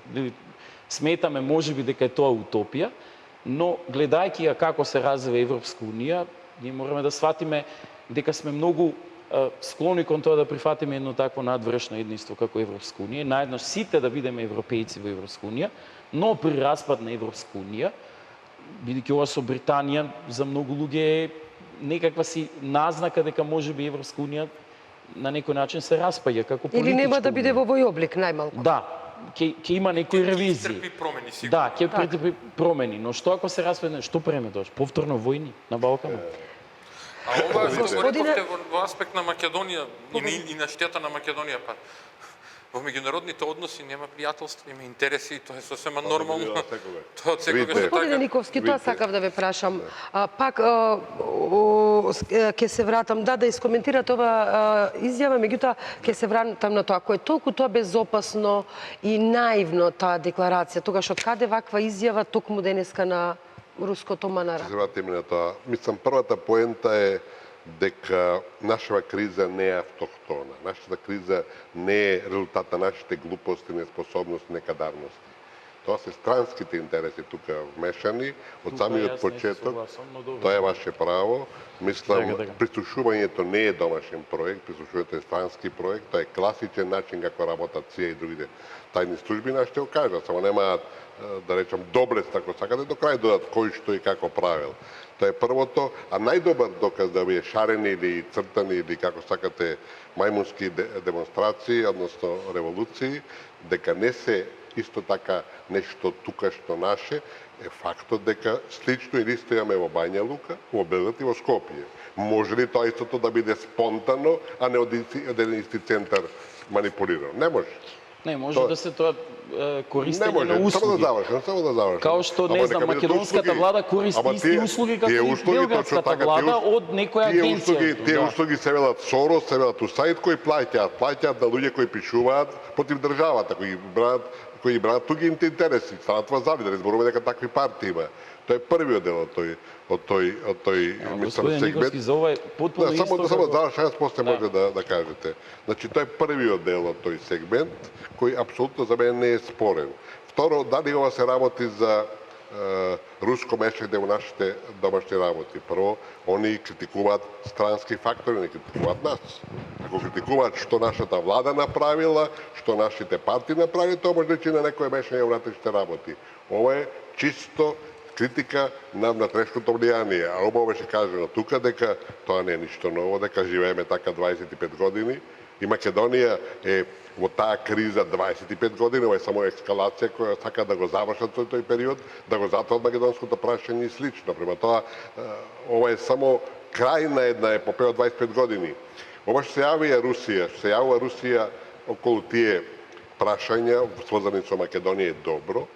сметаме можеби дека е тоа утопија, но гледајќи ја како се развива Европска унија, ние мораме да сватиме дека сме многу склони кон тоа да прифатиме едно такво надвршно единство како Европска унија, наеднаш сите да бидеме европејци во Европска унија, но при распад на Европска унија, бидејќи ова со Британија за многу луѓе е некаква си назнака дека можеби Европска унија на некој начин се распаѓа како политичка. Или нема да биде во овој облик најмалку. Да, ќе има некои ревизии. Ќе промени сигурно. Да, ќе претрпи промени, но што ако се распадне, што преме тоа? Повторно војни на Балканот? А ова што Господине... рековте во аспект на Македонија и на штета на Македонија, па во меѓународните односи нема пријателство, има интереси, тоа е сосема нормално. Тоа од секогаш е Господине така. Никовски, тоа сакав да ве прашам. Пак ќе се вратам, да искоментирате ова изјава, меѓутоа ќе се вратам на тоа. Ако е толку тоа безопасно и наивно таа декларација, тогаш од каде ваква изјава токму денеска на руското манара? Се вратиме на тоа. Мислам, првата поента е дека нашава криза не е автохтона. Нашата криза не е резултат на нашите глупости, неспособности, некадарности. Тоа се странските интереси тука вмешани од самиот почеток. Тоа е ваше право. Мислам, прислушувањето не е домашен проект, прислушувањето е странски проект. Тоа е класичен начин како работат СИА и другите тајни служби, нашите го кажат, само немаат да речам доблест, ако сакате, до крај додат кој што и како правил. Тоа е првото, а најдобар доказ да овие шарени или цртани или како сакате мајмунски демонстрации, односно револуции, дека не се исто така нешто тукашно наше, е фактот дека слично или исто имаме во Бања Лука, во Белград и во Скопје. Може ли тоа истото да биде спонтано, а не од еден исти центар манипулирано? Не може. Не, може да се тоа користење на услуги. Само да завршам. Као што, не знам, македонската влада користи исти услуги како и белградската влада од некоја агенција. Тие услуги се велат Сорос, се велат USAID, кои плаќаат на луѓе кои пишуваат против државата, кои бранат тугите интереси. Станат вазали, да не зборуваме дека такви партии има. Тој е првиот дел од тој Господин сегмент. Николски, за ова е потpuно исто. Само завршам, после може да кажете. Значи, тој е првиот дел од тој сегмент, кој апсолутно за мене не е спорен. Второ, дали ова се работи за руско мешање во нашите домашни работи? Прво, они критикуваат странски фактори, не критикуваат нас. Ако критикуваат што нашата влада направила, што нашите партии направили, тоа може да рече на некој мешање во внатрешните работи. Ова е чисто критика на внатрешното влијание. А оба беше кажано тука дека тоа не е ништо ново, дека живееме така 25 години и Македонија е во таа криза 25 години, ова е само ескалација која сака да го завршат со тој период, да го затворат македонското прашање и слично. Према тоа, ова е само крај на една епопеја од 25 години. Ова што се јавува Русија околу тие прашања сврзани со Македонија е добро,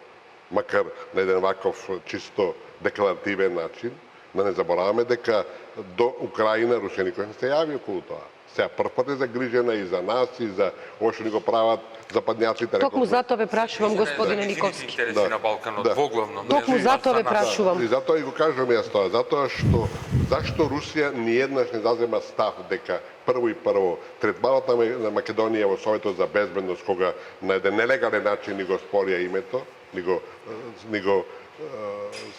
макар на еден ваков чисто декларативен начин. Да не забораваме дека до Украина Русија никој не се јави околу тоа. Сега првпат е загрижена и за нас, и за ова што ни го прават западњаците. Токму затоа ве прашувам, господине Николски. Интереси на Балканот, воглавно. Токму затоа ве прашувам. И затоа и го кажувам јас тоа, затоа што зашто Русија ниеднаш не зазема став дека прво третманот на Македонија во Советот за безбедност, кога на еден нелегален начин ни го спорија името, ни го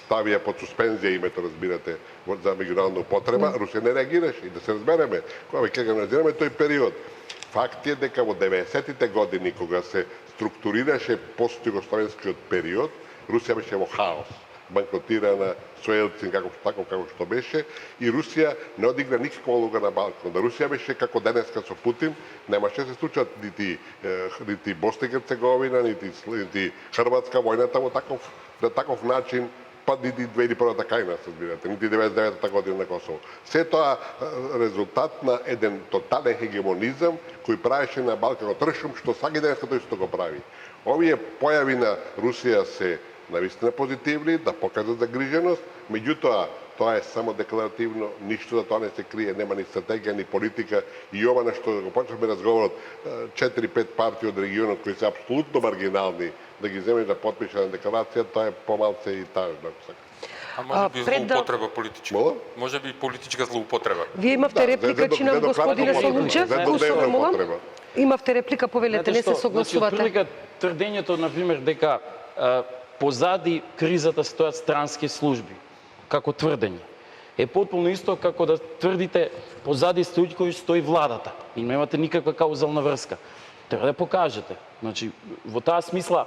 ставија под суспензија името, разбирате, за меѓународна употреба, Русија не реагираше. И да се разбереме, кога ќе го анализираме тој период, факт е дека во 90-тите години, кога се структурираше постјугословенскиот период, Русија беше во хаос, банкротирана, со Елцин, како што беше, и Русија не одигра никаква улога на Балкан. Да Русија беше како денеска со Путин, немаше да се случат нити Босна и Герцеговина, нити Хрватска војната во таков начин, па нити 2001-та кај нас, разбирате, нити 99-та година на Косово. Се тоа резултат на еден тотален хегемонизам кој правеше на Балканот ршум, што сваки денеска тој исто го прави. Овие појави на Русија се навистина позитивни, да покажат загриженост, меѓутоа тоа е само декларативно, ништо за тоа не се крие, нема ни стратегија, ни политика и ова на што го почнахме разговорот, 4-5 партии од регионот кои се апсолутно маргинални, да ги земеш да подпишат на декларација, тоа е помалце и тажно, ако сака. А може би злоупотреба политичка. Може би политичка злоупотреба. Вие имавте реплика, чинам, господине Солунчев. Имавте реплика, повелете, не се согласувате. Значи, тврдењето, например, дека позади кризата стојат странски служби, како тврдење, е потполно исто како да тврдите позади кој стои владата и немате никаква каузална врска. Треба да покажете. Значи, во таа смисла,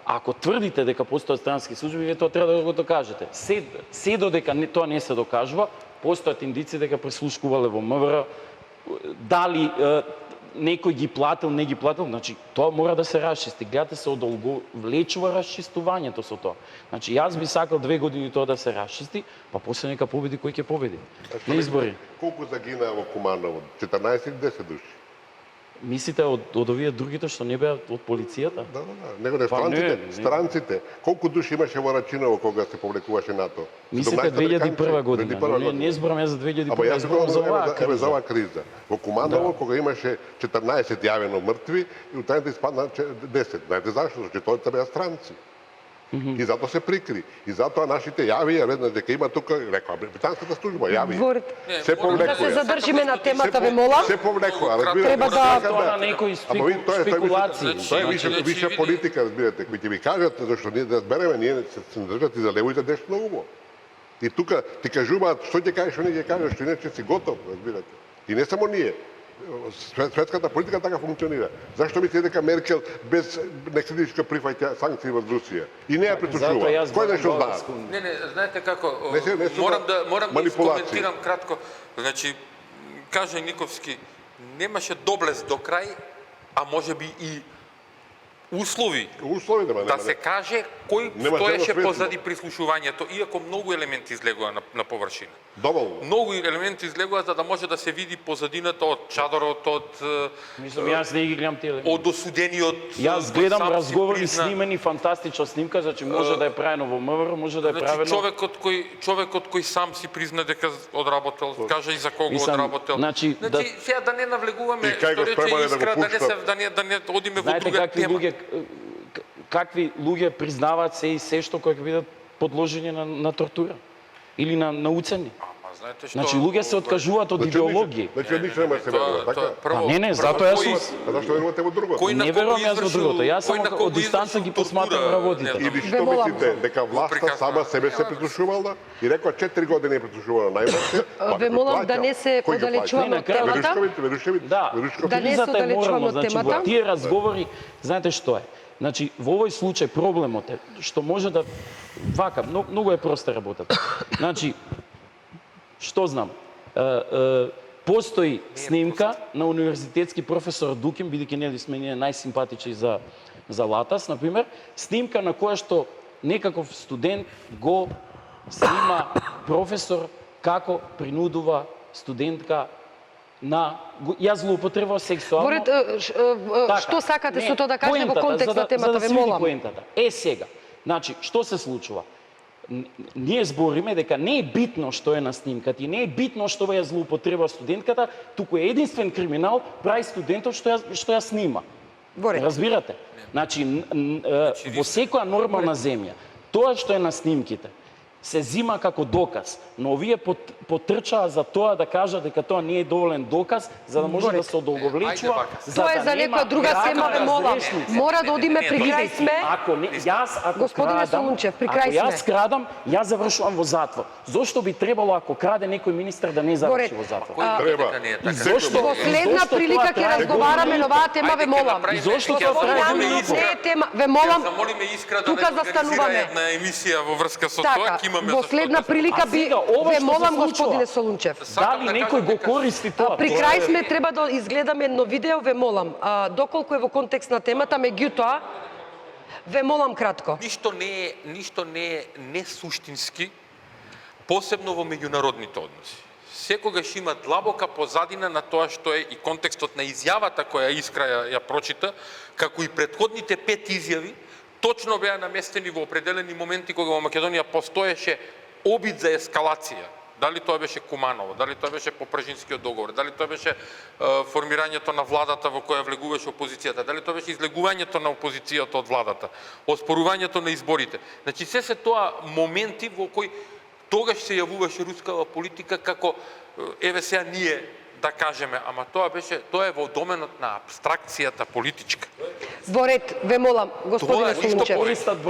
ако тврдите дека постојат странски служби, вие тоа треба да го докажете. Се додека тоа не се докажува, постојат индици дека прислушкувале во МВР, дали некој ги платил, не ги платил, значи тоа мора да се расчисти. Гледате се одолговлечува расчистувањето со тоа. Значи јас би сакал 2 години тоа да се расчисти, па после нека победи кој ќе победи. На избори. Колку загина во Куманово? 14 или 10 души? Мислите од овие другите што не беа од полицијата? Да. Него не странците. Колку души имаше во Рачиново кога се повлекуваше НАТО? Мислите 2001 година. Не зборам ја за 2001, зборам за оваа криза. Во Куманово кога имаше 14 јавено мртви и утајните испадна 10. Знаете зашто? Зашто тоа беа странци. И затоа се прикри. И затоа нашите јавија веднаш дека има тука, рекоа британската служба јави. Се повлекува. Да се задржиме на темата, ве молам. Се повлекува, разбирате. Треба да тоа на некои спекулации. Тоа е виша политика, разбирате, кои ќе ви кажат зашто ние да збереме, ние се држат и за лево и за десно умо. И тука ти кажуваат што ќе кажеш, што не ќе кажеш, што иначе си готов, разбирате. И не само ние. Светската политика така функционира. Зашто мислите дека Меркел без некритичка прифаќа санкции во Русија и не ја притушува? Кој нешто знае? Не, знаете како, морам да коментирам кратко. Значи, каже Никовски, немаше доблес до крај, а може би и услови да се каже кој стоеше позади прислушувањето, иако многу елементи излегува на површина. Доволно. Многу елементи излегува за да може да се види позадината од чадорот, Мислам, јас не ги гледам тие елементи. од осудениот. Јас гледам разговори снимени, фантастична снимка, значи може да е правено во МВР, може да е правено. Човекот кој сам си призна дека одработел, кажа и за кого одработел. Значи сега да не навлегуваме, што рече Искра, да не одиме во друга тема. Какви луѓе признаваат се и се што кога ќе бидат подложени на тортура или на уцени. Знаете што? Значи луѓе се откажуваат од идеологии. Значи ништо нема се верува, така? Не, затоа јас Зашто верувате во другото? не верувам јас во другото. Јас само од дистанца ги посматрам работите. Или што мислите дека власта сама себе се прислушувала и рекла 4 години прислушувала најмалку? Ве молам да не се оддалечуваме од темата. Да, Да не се кризата е оддалечуваме морална, од значи темата. во тие разговори, знаете што е? Значи, во овој случај проблемот е што може да вака, многу е проста работата. Значи, што знам, постои снимка на универзитетски професор Дукин, бидејќи нели сме ние најсимпатични за Латас, например, снимка на која што некаков студент го снима професор како принудува студентка на ја злоупотреба сексуално. Борет, што сакате со тоа да кажете во контекст на темата, ве молам. Поентата. Сега, значи, што се случува? Ние збориме дека не е битно што е на снимката и не е битно што ја злоупотреба студентката, туку е единствен криминал прави студентот што ја снима. Борет. Разбирате? Значи, во секоја нормална земја, тоа што е на снимките се зима како доказ, но овие потрчаа за тоа да кажат дека тоа не е доволен доказ за да може да се одолговлечува. Тоа е за некоја друга тема, ве молам. Мора да одиме при крај сме. Ако Господине Солунчев, при крај сме. Ако јас крадам, јас завршувам во затвор. Зошто би требало ако краде некој министар да не заврши во затвор? Треба. Зошто? Во следна прилика ќе разговараме на оваа тема, ве молам. Зошто тоа Не е тема, ве молам. Замолиме Искра да тука не организира застануваме. една емисија во врска со Така, тоа, ќе имаме во за што следна да прилика би ве молам господине Солунчев. Дали некој го користи тоа? При крај сме, треба да изгледаме едно видео, ве молам. Доколку е во контекст на темата, меѓутоа, ве молам кратко. Ништо не е несуштински, посебно во меѓународните односи. Секогаш има длабока позадина на тоа што е и контекстот на изјавата која Искра ја прочита, како и претходните 5 изјави, точно беа наместени во определени моменти кога во Македонија постоеше обид за ескалација. Дали тоа беше Куманово, дали тоа беше по Пржинскиот договор, дали тоа беше формирањето на владата во која влегуваше опозицијата, дали тоа беше излегувањето на опозицијата од владата, оспорувањето на изборите. Значи се тоа моменти во кои тогаш се јавуваше рускава политика како еве сега ние да кажеме, ама тоа е во доменот на абстракцијата политичка. Борет, ве молам, господине Солунчев.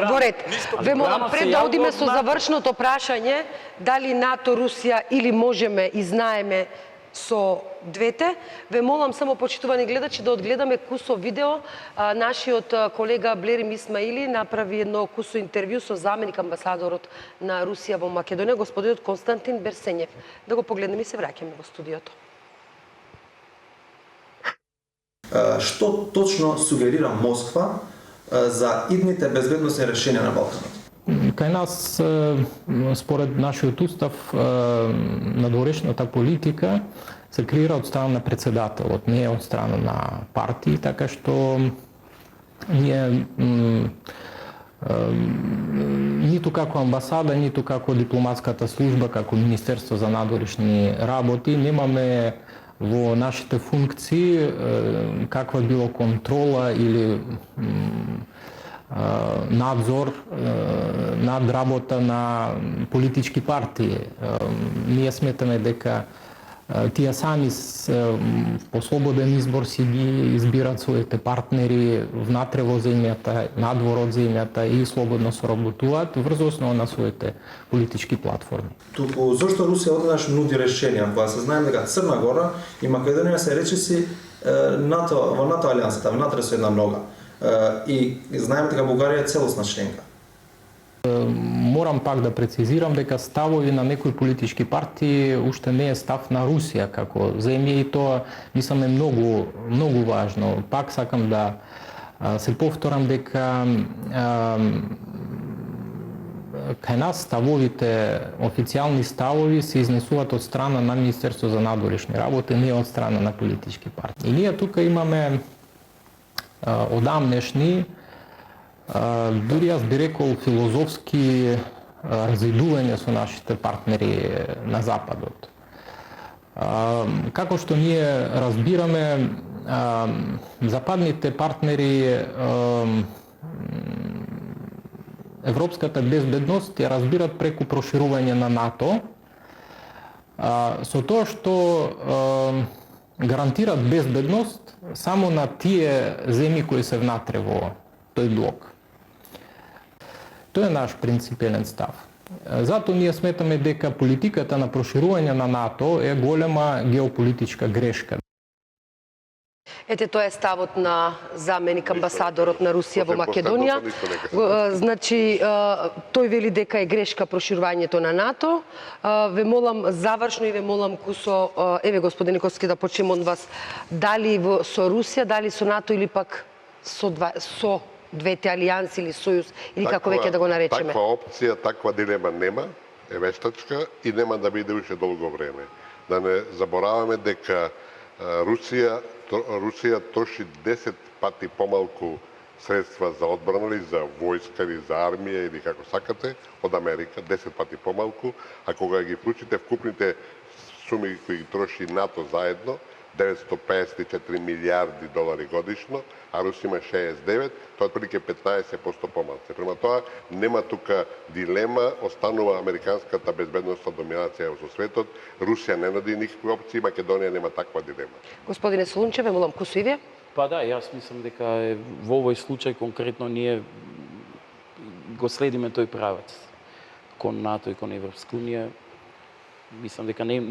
Борет, ве молам, пред да одиме со завршното прашање, дали НАТО, Русија или можеме и знаеме со двете, ве молам само почитувани гледачи да одгледаме кусо видео. Нашиот колега Блерим Исмаили направи едно кусо интервју со заменик амбасадорот на Русија во Македонија, господинот Константин Берсењев. Да го погледнеме и се враќаме во студиото. Што точно сугерира Москва за идните безбедносни решенија на Балканот? Кај нас, според нашиот устав, надворешната политика се креира од страна на председателот, не од страна на партии, така што ние ниту како амбасада, ниту како дипломатската служба, како Министерство за надворешни работи, немаме во нашите функции каква било контрола или надзор над работа на политички партии. Ние сметаме дека тие сами по слободен избор си ги избират своите партнери внатре во земјата, надвор од земјата и слободно соработуваат врз основа на своите политички платформи. Туку зошто Русија одеднаш нуди решенија, кога се знае дека Црна Гора и Македонија се речиси во НАТО алијансата, внатре со една нога. И знаеме дека Бугарија е целосна членка. Морам пак да прецизирам дека ставови на некои политички партии уште не е став на Русија како земја и тоа мислам е многу важно. Пак сакам да се повторам дека кај нас ставовите, официјални ставови се изнесуваат од страна на Министерство за надворешни работи, не од страна на политички партии. И ние тука имаме одамнешни, дури јас би рекол филозофски разидување со нашите партнери на Западот. Како што ние разбираме, западните партнери европската безбедност ја разбират преку проширување на НАТО, со тоа што гарантират безбедност само на тие земји кои се внатре во тој блок. Тоа е наш принципелен став. Затоа ние сметаме дека политиката на проширување на НАТО е голема геополитичка грешка. Ете, тоа е ставот на заменик амбасадорот на Русија во Македонија. Значи, тој вели дека е грешка проширувањето на НАТО. Ве молам завршно и ве молам Кусо, еве господин Николски, да почнем од вас. Дали со Русија, дали со НАТО или пак со двете алијанси или сојуз, или како веќе да го наречеме? Таква опција, таква дилема нема, е вештачка и нема да биде уште долго време. Да не забораваме дека Русија троши 10 пати помалку средства за одбрана или за војска или за армија или како сакате од Америка, 10 пати помалку, а кога ги вклучите вкупните суми кои ги троши НАТО заедно, 954 милиарди долари годишно, а Русија има 69, тоа е отприлike 15% помалку. Према тоа нема тука дилема, останува американската безбедносна доминација во светот. Русија не нуди никакви опции, Македонија нема таква дилема. Господине Солунчев, ве молам Кусо и вие? Па да, јас мислам дека во овој случај конкретно ние го следиме тој правец кон НАТО и кон Европска унија. Мислам дека не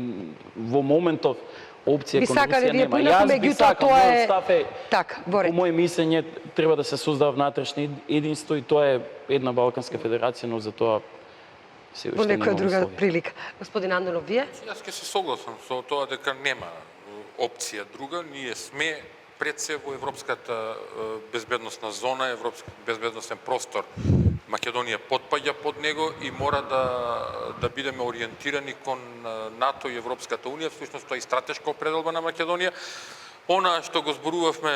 во моментов опција кон Русија нема. Јас би сакал, мојот став е, по моје мислење, треба да се создава внатрешно единство и тоа е една Балканска федерација, но за тоа се уште нема некоја друга услови. прилика. Господин Андонов, вие? Јас ќе се согласам со тоа дека нема опција друга. Ние сме пред се во европската безбедносна зона, европски безбедносен простор. Македонија потпаѓа под него и мора да бидеме ориентирани кон НАТО и Европската унија. Всушност тоа е и стратешка определба на Македонија. Она што го зборувавме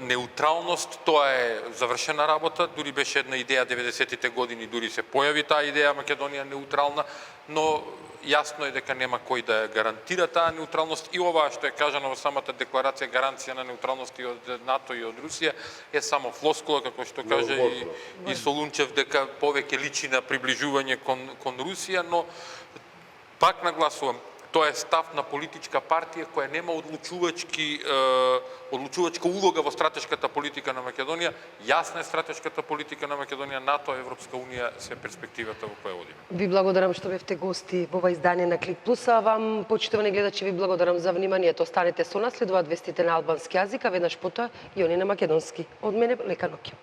неутралност, тоа е завршена работа, дури беше една идеја 90-тите години, дури се појави таа идеја Македонија неутрална, но јасно е дека нема кој да ја гарантира таа неутралност и ова што е кажано во самата декларација, гаранција на неутралност и од НАТО и од Русија е само флоскула, како што каже и Солунчев, дека повеќе личи на приближување кон Русија, но пак нагласувам, тоа е став на политичка партија која нема одлучувачка улога во стратешката политика на Македонија. Јасна е стратешката политика на Македонија, НАТО, Европска унија се перспективата во која одиме. Ви благодарам што бевте гости во ова издание на Клик Плюс, а вам, почитувани гледачи, ви благодарам за вниманието. Останете со нас, следуваат вестите на албански јазик, а веднаш потоа и они на македонски. Од мене, лека ноќ.